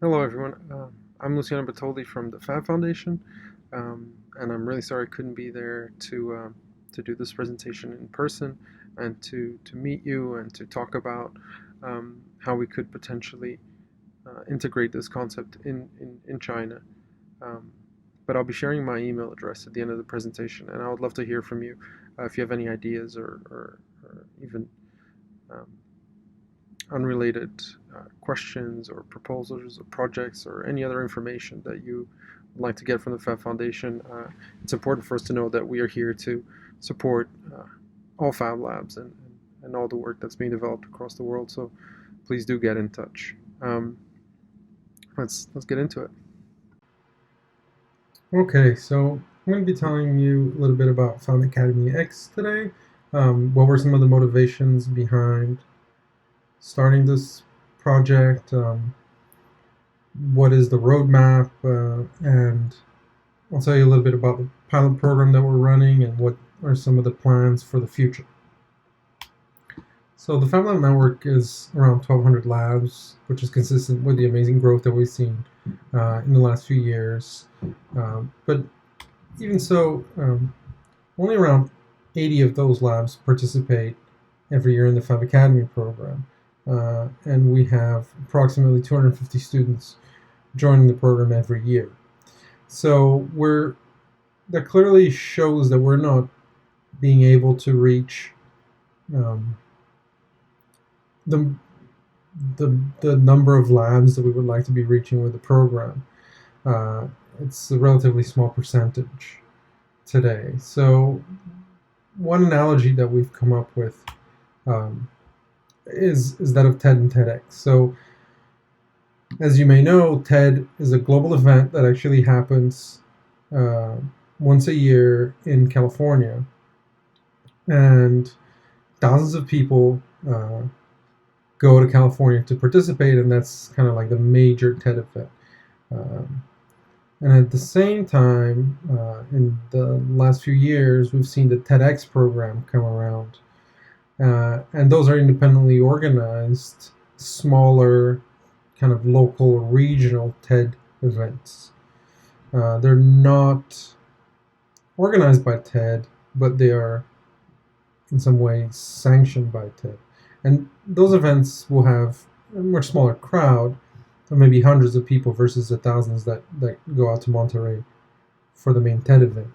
Hello, everyone. I'm Luciana Bertoli from the Fab Foundation, and I'm really sorry I couldn't be there to do this presentation in person and to meet you and to talk about how we could potentially integrate this concept in China. Um, but I'll be sharing my email address at the end of the presentation, and I would love to hear from you if you have any ideas or even um, unrelated questions or proposals or projects or any other information that you would like to get from the Fab Foundation. It's important for us to know that we are here to support all Fab Labs and all the work that's being developed across the world. So please do get in touch. Let's get into it. Okay, so I'm going to be telling you a little bit about Fab Academy X today. What were some of the motivations behind starting this project? What is the roadmap, and I'll tell you a little bit about the pilot program that we're running and what are some of the plans for the future. So the Fab Lab network is around 1,200 labs, which is consistent with the amazing growth that we've seen in the last few years. But even so, only around 80 of those labs participate every year in the Fab Academy program. And we have approximately 250 students joining the program every year. So that clearly shows that we're not being able to reach um, the, the number of labs that we would like to be reaching with the program. It's a relatively small percentage today. So one analogy that we've come up with is that of TED and TEDx. So as you may know, TED is a global event that actually happens uh, once a year in California, and thousands of people go to California to participate, and that's kind of like the major TED event. Um, and at the same time, in the last few years, we've seen the TEDx program come around, and those are independently organized, smaller, kind of local, regional TED events. They're not organized by TED, but they are in some way sanctioned by TED. And those events will have a much smaller crowd, maybe hundreds of people versus the thousands that go out to Monterey for the main TED event.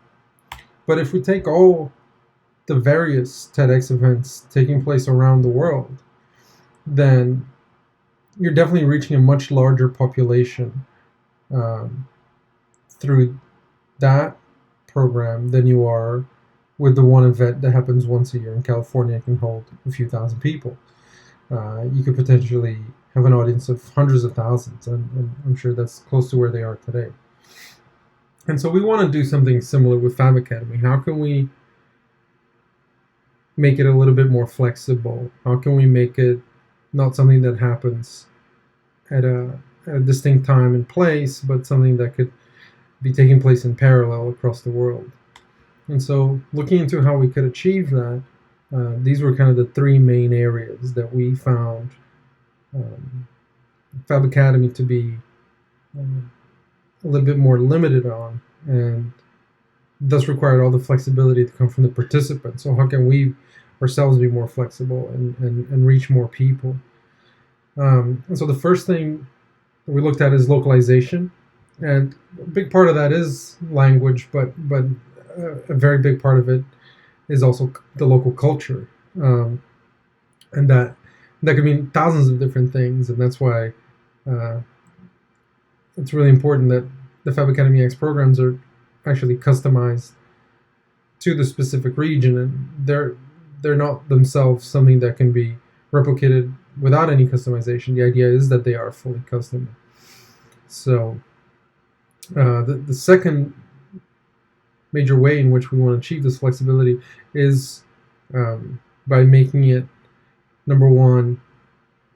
But if we take all the various TEDx events taking place around the world, then you're definitely reaching a much larger population um, through that program than you are with the one event that happens once a year in California. It can hold a few thousand people. You could potentially have an audience of hundreds of thousands, and I'm sure that's close to where they are today. And so we want to do something similar with Fab Academy. How can we make it a little bit more flexible? How can we make it not something that happens at a distinct time and place, but something that could be taking place in parallel across the world? And so looking into how we could achieve that, these were kind of the three main areas that we found Fab Academy to be a little bit more limited on, and thus required all the flexibility to come from the participants. So how can we ourselves be more flexible and reach more people? And so the first thing that we looked at is localization, and a big part of that is language, but a very big part of it is also the local culture, and that could mean thousands of different things, and that's why it's really important that the Fab Academy X programs are actually customized to the specific region, and they're not themselves something that can be replicated without any customization. The idea is that they are fully custom. So the second major way in which we want to achieve this flexibility is by making it, number one,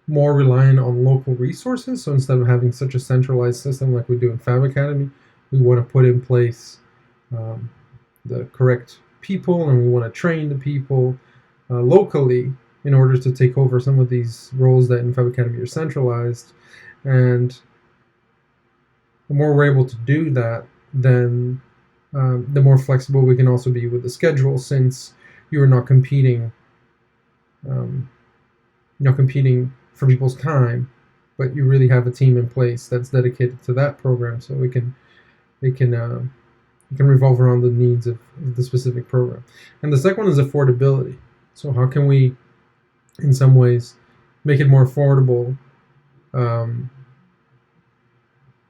more reliant on local resources. So instead of having such a centralized system like we do in Fab Academy, we want to put in place the correct people, and we want to train the people locally in order to take over some of these roles that in Fab Academy are centralized. And the more we're able to do that, then the more flexible we can also be with the schedule, since you are not competing, um, for people's time, but you really have a team in place that's dedicated to that program, so it can revolve around the needs of the specific program. And the second one is affordability. So how can we, in some ways, make it more affordable, um,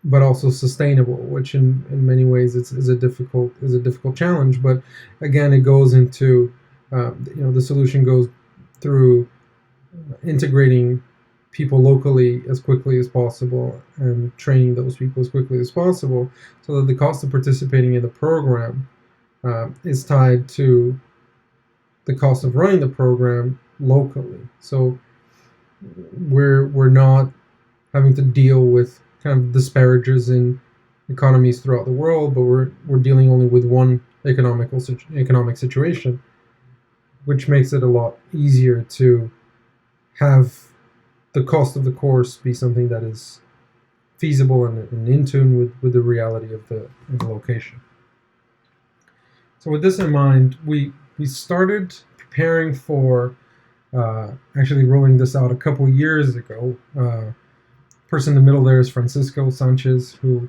but also sustainable, which in many ways is a difficult challenge. But again, it goes into the solution goes through integrating people locally as quickly as possible and training those people as quickly as possible, so that the cost of participating in the program is tied to the cost of running the program locally. So we're not having to deal with kind of disparages in economies throughout the world, but we're dealing only with one economic situation, which makes it a lot easier to have the cost of the course be something that is feasible and in tune with the reality of the location. So with this in mind, we started preparing for actually rolling this out a couple years ago. Person in the middle there is Francisco Sanchez, who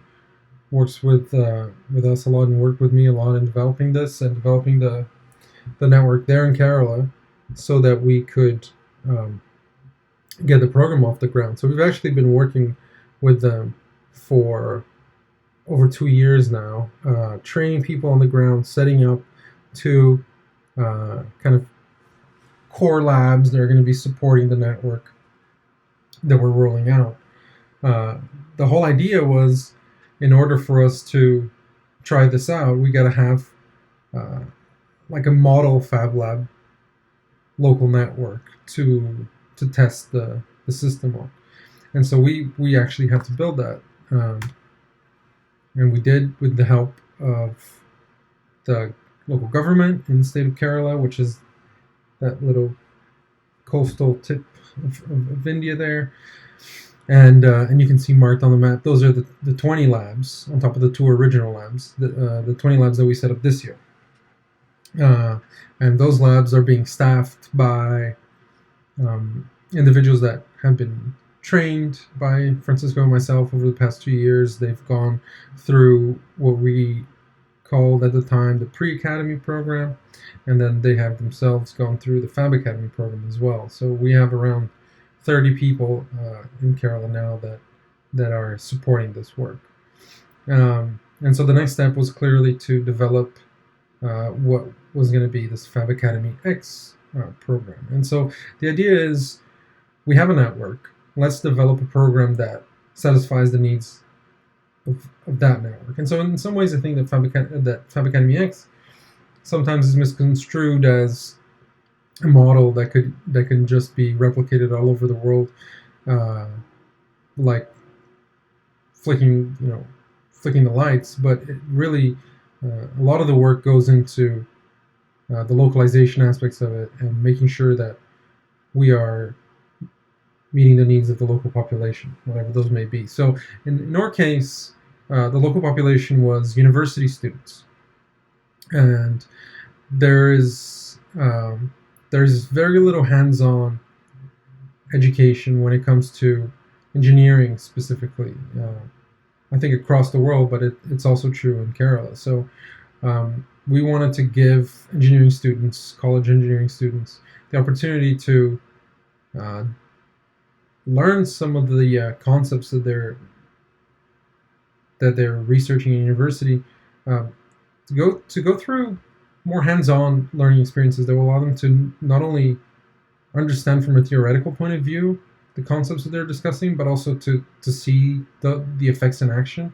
works with us a lot and worked with me a lot in developing this and developing the network there in Kerala, so that we could get the program off the ground. So we've actually been working with them for over 2 years now, training people on the ground, setting up two kind of core labs that are going to be supporting the network that we're rolling out. The whole idea was, in order for us to try this out, we got to have like a model Fab Lab local network to test the system on. And so we actually had to build that. And we did, with the help of the local government in the state of Kerala, which is that little coastal tip of India there. And you can see marked on the map, those are the 20 labs on top of the 2 original labs, the 20 labs that we set up this year. And those labs are being staffed by individuals that have been trained by Francisco and myself over the past 2 years. They've gone through what we called at the time the pre-academy program, and then they have themselves gone through the Fab Academy program as well. So we have around 30 people in Kerala now that are supporting this work. And so the next step was clearly to develop what was going to be this Fab Academy X program. And so the idea is, we have a network. Let's develop a program that satisfies the needs of that network. And so in some ways, I think that Fab Academy X sometimes is misconstrued as a model that can just be replicated all over the world, like flicking the lights. But it really, a lot of the work goes into the localization aspects of it and making sure that we are meeting the needs of the local population, whatever those may be. So in our case, the local population was university students, and there's very little hands-on education when it comes to engineering specifically. I think across the world, but it's also true in Kerala. So we wanted to give engineering students, college engineering students, the opportunity to learn some of the concepts that they're researching in university, to go through more hands-on learning experiences that will allow them to not only understand from a theoretical point of view the concepts that they're discussing, but also to see the effects in action.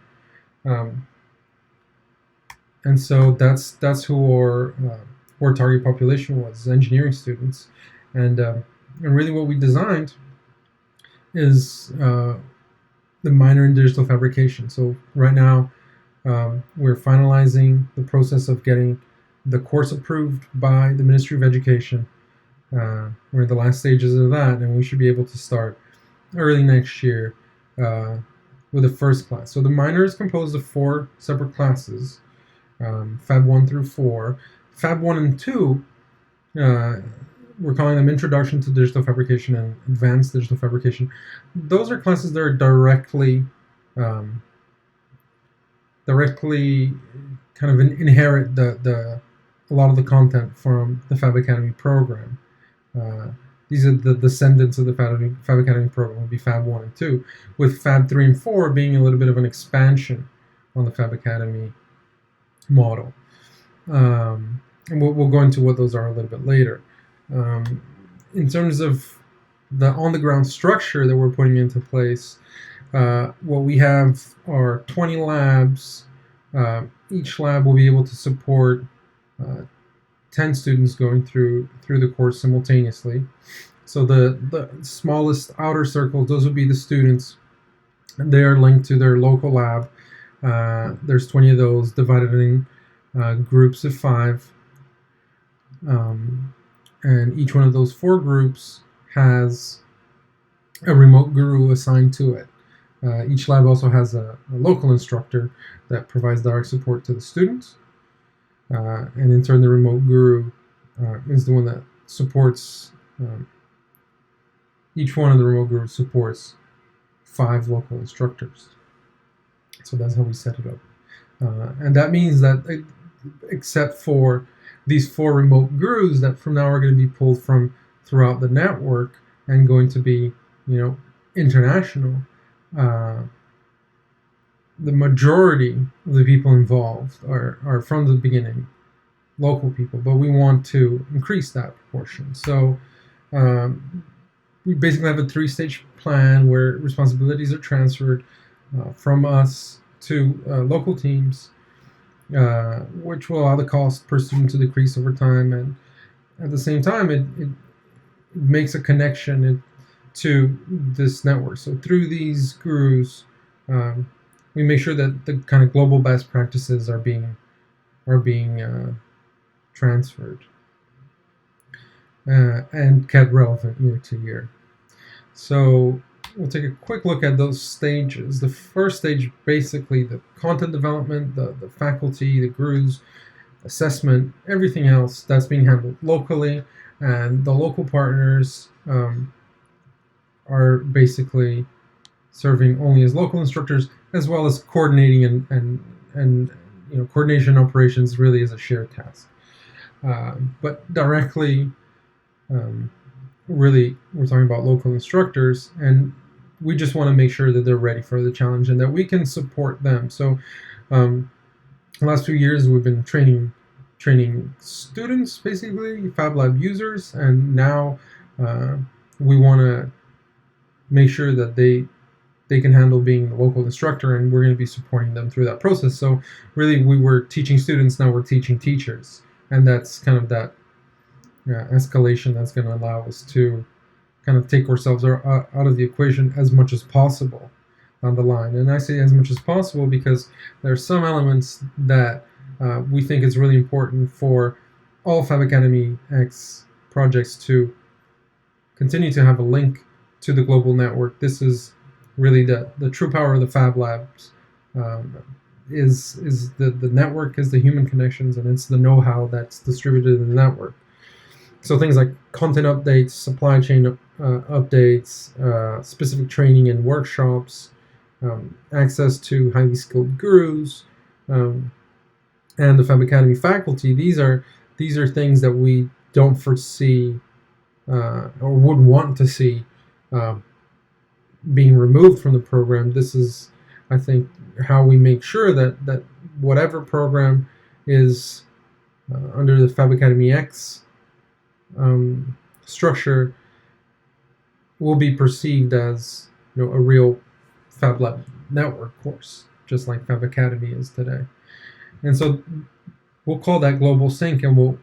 And so that's who our target population was, engineering students. And really what we designed is the minor in digital fabrication. So right now we're finalizing the process of getting the course approved by the Ministry of Education. We're in the last stages of that, and we should be able to start early next year with the first class. So the minor is composed of 4 separate classes, Fab 1 through 4. Fab 1 and 2, we're calling them Introduction to Digital Fabrication and Advanced Digital Fabrication. Those are classes that are directly kind of inherit a lot of the content from the Fab Academy program. These are the descendants of the Fab Academy program, would be Fab 1 and 2, with Fab 3 and 4 being a little bit of an expansion on the Fab Academy model. And we'll go into what those are a little bit later. In terms of the on-the-ground structure that we're putting into place, what we have are 20 labs. Each lab will be able to support 10 students going through the course simultaneously. So the smallest outer circles, those would be the students. They are linked to their local lab. There's 20 of those divided in groups of 5. And each one of those 4 groups has a remote guru assigned to it. Each lab also has a local instructor that provides direct support to the students. And in turn, the remote guru is the one that supports, each one of the remote gurus supports 5 local instructors. So that's how we set it up. And that means that except for these 4 remote gurus that from now are going to be pulled from throughout the network and going to be, international, the majority of the people involved are from the beginning local people, but we want to increase that proportion. So we basically have a 3-stage plan where responsibilities are transferred from us to local teams, which will allow the cost per student to decrease over time, and at the same time it makes a connection to this network. So through these gurus, we make sure that the kind of global best practices are being transferred and kept relevant year to year. So we'll take a quick look at those stages. The first stage, basically the content development, the faculty, the gurus, assessment, everything else that's being handled locally, and the local partners are basically serving only as local instructors, as well as coordinating and coordination operations really is a shared task. But directly, really, we're talking about local instructors, and we just want to make sure that they're ready for the challenge and that we can support them. So the last few years, we've been training students, basically, Fab Lab users, and now we want to make sure that they can handle being the local instructor, and we're going to be supporting them through that process. So really, we were teaching students, now we're teaching teachers, and that's kind of that escalation that's going to allow us to kind of take ourselves out of the equation as much as possible on the line. And I say as much as possible because there are some elements that we think it's really important for all Fab Academy X projects to continue to have a link to the global network. This is really the true power of the Fab Labs. Is the network, is the human connections, and it's the know-how that's distributed in the network. So things like content updates, supply chain updates, specific training and workshops, access to highly skilled gurus, and the Fab Academy faculty. These are things that we don't foresee or would want to see being removed from the program. This is, I think, how we make sure that whatever program is under the Fab Academy X structure will be perceived as a real Fab Lab network course, just like Fab Academy is today. And so we'll call that global sync, and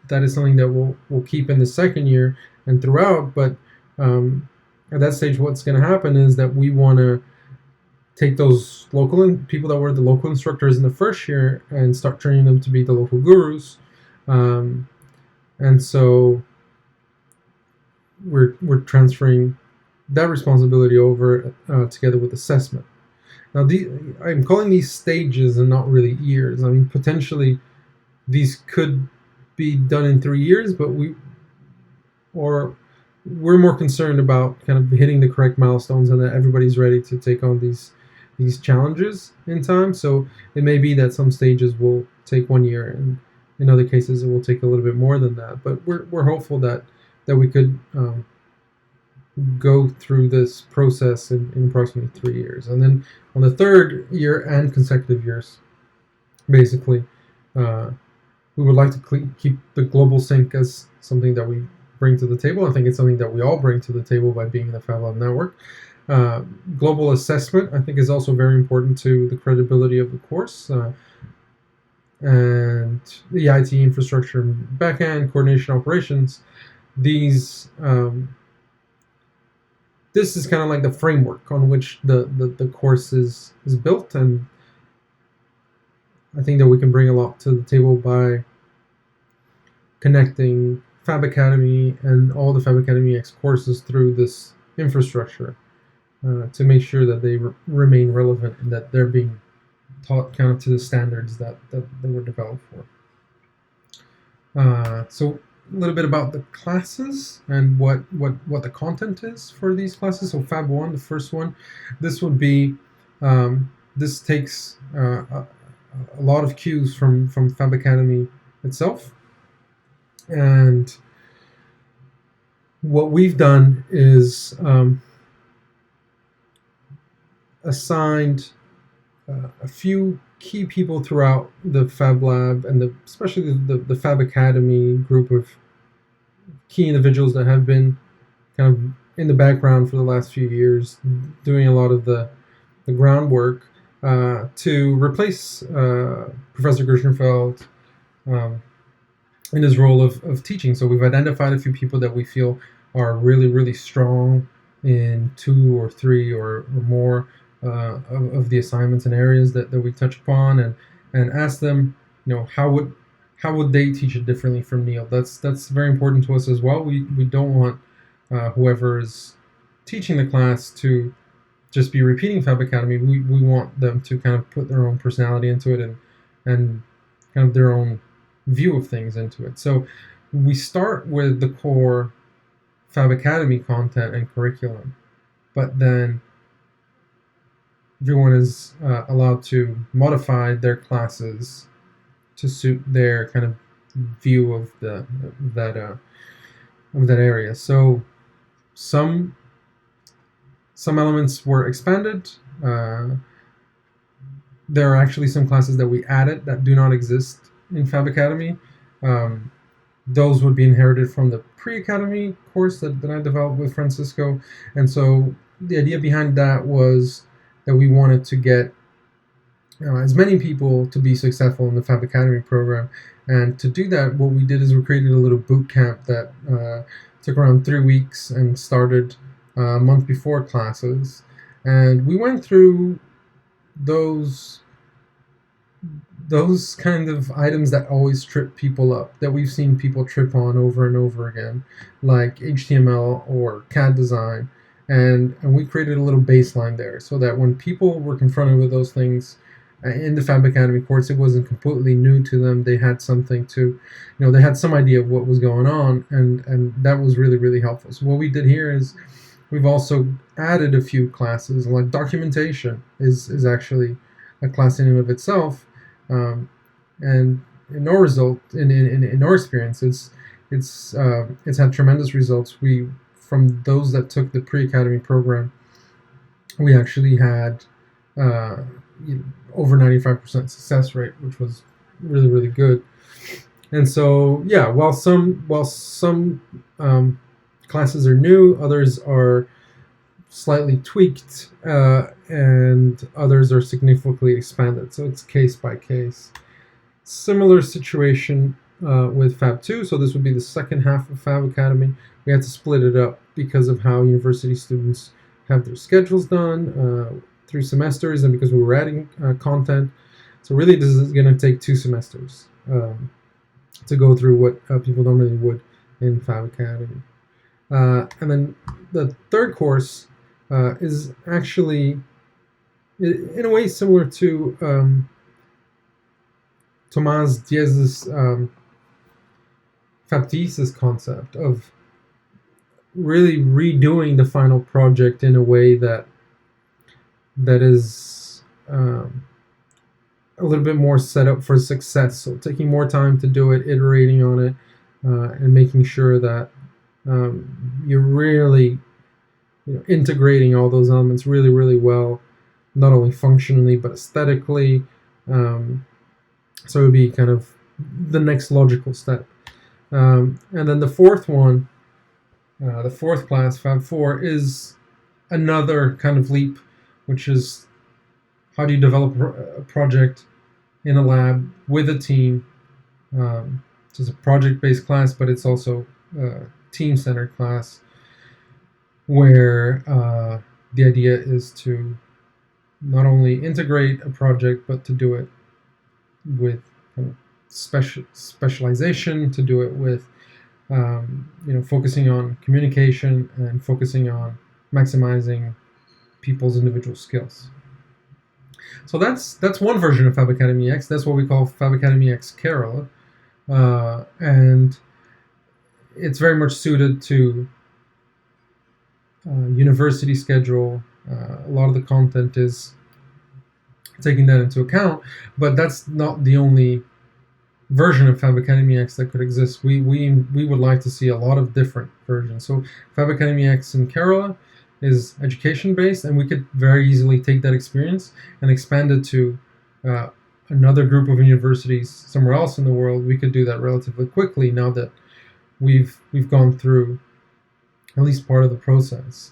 that is something that we'll keep in the second year and throughout. But at that stage, what's going to happen is that we want to take those local people that were the local instructors in the first year and start training them to be the local gurus. And so we're transferring that responsibility over together with assessment. Now, I'm calling these stages and not really years. I mean, potentially these could be done in 3 years, but we're more concerned about kind of hitting the correct milestones and that everybody's ready to take on these challenges in time. So it may be that some stages will take 1 year, and in other cases it will take a little bit more than that. But we're hopeful that we could go through this process in approximately 3 years, and then on the third year and consecutive years, basically, we would like to keep the global sync as something that we bring to the table. I think it's something that we all bring to the table by being in the Fab Lab network. Global assessment, I think, is also very important to the credibility of the course. And the IT infrastructure, backend, coordination, operations, these this is kind of like the framework on which the course is built, and I think that we can bring a lot to the table by connecting Fab Academy and all the Fab Academy X courses through this infrastructure to make sure that they remain relevant and that they're being taught kind of to the standards that they were developed for. So a little bit about the classes and what the content is for these classes. So Fab 1, the first one, this would be, this takes a lot of cues from Fab Academy itself. And what we've done is assigned a few key people throughout the Fab Lab and especially the Fab Academy group of key individuals that have been kind of in the background for the last few years, doing a lot of the groundwork to replace Professor Gershenfeld in his role of teaching. So we've identified a few people that we feel are really, really strong in 2 or 3 or more of the assignments and areas that we touch upon, and ask them, how would they teach it differently from Neil? That's very important to us as well. We don't want whoever is teaching the class to just be repeating Fab Academy. We want them to kind of put their own personality into it and kind of their own view of things into it. So we start with the core Fab Academy content and curriculum, but then everyone is allowed to modify their classes to suit their kind of view of that area. So some elements were expanded. There are actually some classes that we added that do not exist in Fab Academy. Those would be inherited from the pre-academy course that I developed with Francisco. And so the idea behind that was that we wanted to get as many people to be successful in the Fab Academy program. And to do that, what we did is we created a little boot camp that took around 3 weeks and started a month before classes. And we went through those kind of items that always trip people up, that we've seen people trip on over and over again, like HTML or CAD design. And we created a little baseline there so that when people were confronted with those things in the Fab Academy course, it wasn't completely new to them. They had something to, they had some idea of what was going on, and that was really, really helpful. So what we did here is we've also added a few classes, like documentation is actually a class in and of itself. And in our in our experience, it's had tremendous results. From those that took the pre-academy program, we actually had over 95% success rate, which was really, really good. And so, yeah, while some classes are new, others are slightly tweaked, and others are significantly expanded. So it's case by case. Similar situation with Fab 2. So this would be the second half of Fab Academy. We had to split it up because of how university students have their schedules done through semesters, and because we were adding content. So really this is going to take 2 semesters to go through what people normally would in Fab Academy. And then the third course is actually in a way similar to Thomas Diez's Fab thesis concept of really redoing the final project in a way that is a little bit more set up for success. So taking more time to do it, iterating on it, and making sure that you're really integrating all those elements really, really well, not only functionally but aesthetically. So it would be kind of the next logical step. And then the fourth one, the fourth class, Fab 4, is another kind of leap, which is how do you develop a project in a lab with a team. It's a project-based class, but it's also a team-centered class where the idea is to not only integrate a project, but to do it with kind of specialization, to do it with focusing on communication and focusing on maximizing people's individual skills. So that's one version of Fab Academy X. That's what we call Fab Academy X Kerala, and it's very much suited to university schedule. A lot of the content is taking that into account, but that's not the only version of Fab Academy X that could exist. We would like to see a lot of different versions. So Fab Academy X in Kerala is education based, and we could very easily take that experience and expand it to another group of universities somewhere else in the world. We could do that relatively quickly now that we've gone through at least part of the process.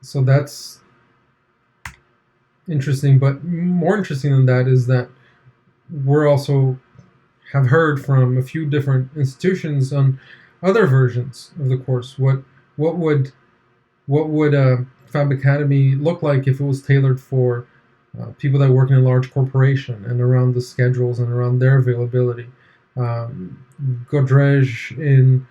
So that's interesting, but more interesting than that is that we're also have heard from a few different institutions on other versions of the course. What would Fab Academy look like if it was tailored for people that work in a large corporation and around the schedules and around their availability? Godrej in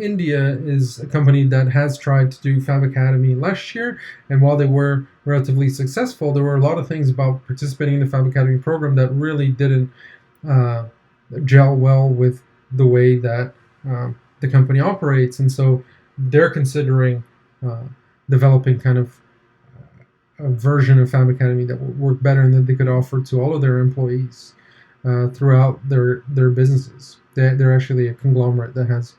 India is a company that has tried to do Fab Academy last year, and while they were relatively successful, there were a lot of things about participating in the Fab Academy program that really didn't gel well with the way that the company operates, and so they're considering developing kind of a version of Fab Academy that would work better and that they could offer to all of their employees throughout their businesses. They're actually a conglomerate that has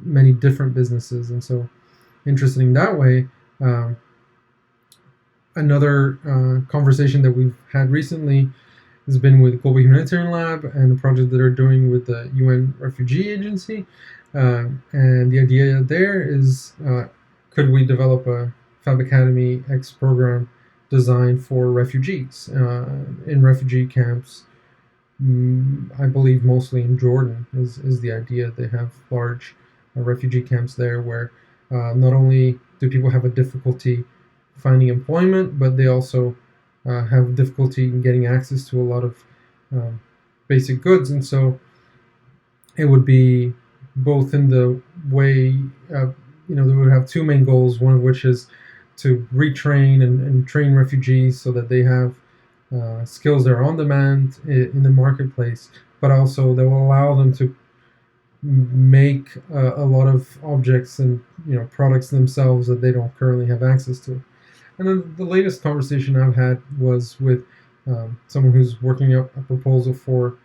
many different businesses, and so interesting that way. Another conversation that we've had recently has been with Global Humanitarian Lab and a project that they're doing with the UN Refugee Agency. And the idea there is, could we develop a Fab Academy X program designed for refugees in refugee camps? I believe mostly in Jordan is the idea. They have large refugee camps there where not only do people have a difficulty finding employment, but they also have difficulty in getting access to a lot of basic goods. And so it would be both in the way, they would have two main goals, one of which is to retrain and train refugees so that they have skills that are on demand in the marketplace, but also that will allow them to make a lot of objects and products themselves that they don't currently have access to. And then the latest conversation I've had was with someone who's working up a proposal for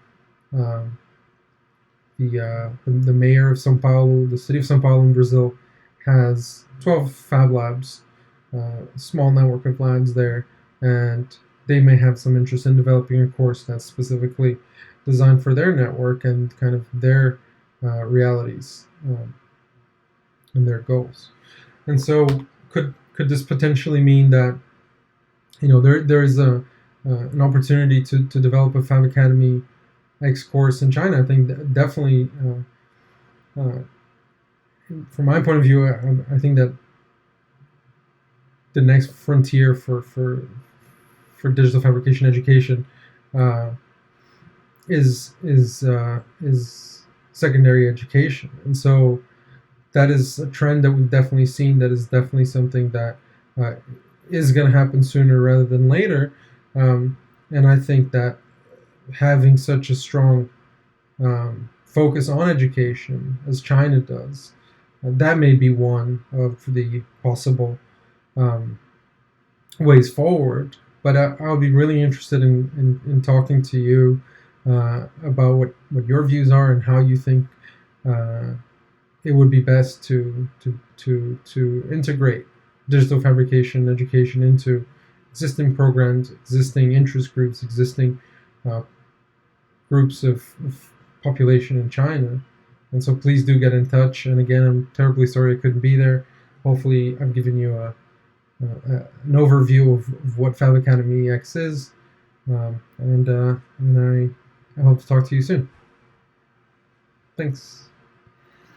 the mayor of São Paulo. The city of São Paulo in Brazil has 12 fab labs, a small network of labs there, and they may have some interest in developing a course that's specifically designed for their network and kind of their realities and their goals. And so could this potentially mean that there is an opportunity to develop a Fab Academy X course in China? I think definitely from my point of view, I think that the next frontier for digital fabrication education is secondary education, and so that is a trend that we've definitely seen. That is definitely something that is going to happen sooner rather than later. And I think that having such a strong focus on education as China does, that may be one of the possible um, ways forward. But I'll be really interested in talking to you about what your views are and how you think uh, it would be best to integrate digital fabrication education into existing programs, existing interest groups, existing uh, groups of population in China. And so please do get in touch. And again, I'm terribly sorry I couldn't be there. Hopefully, I've given you an overview of what Fab Academy X is. And I hope to talk to you soon. Thanks.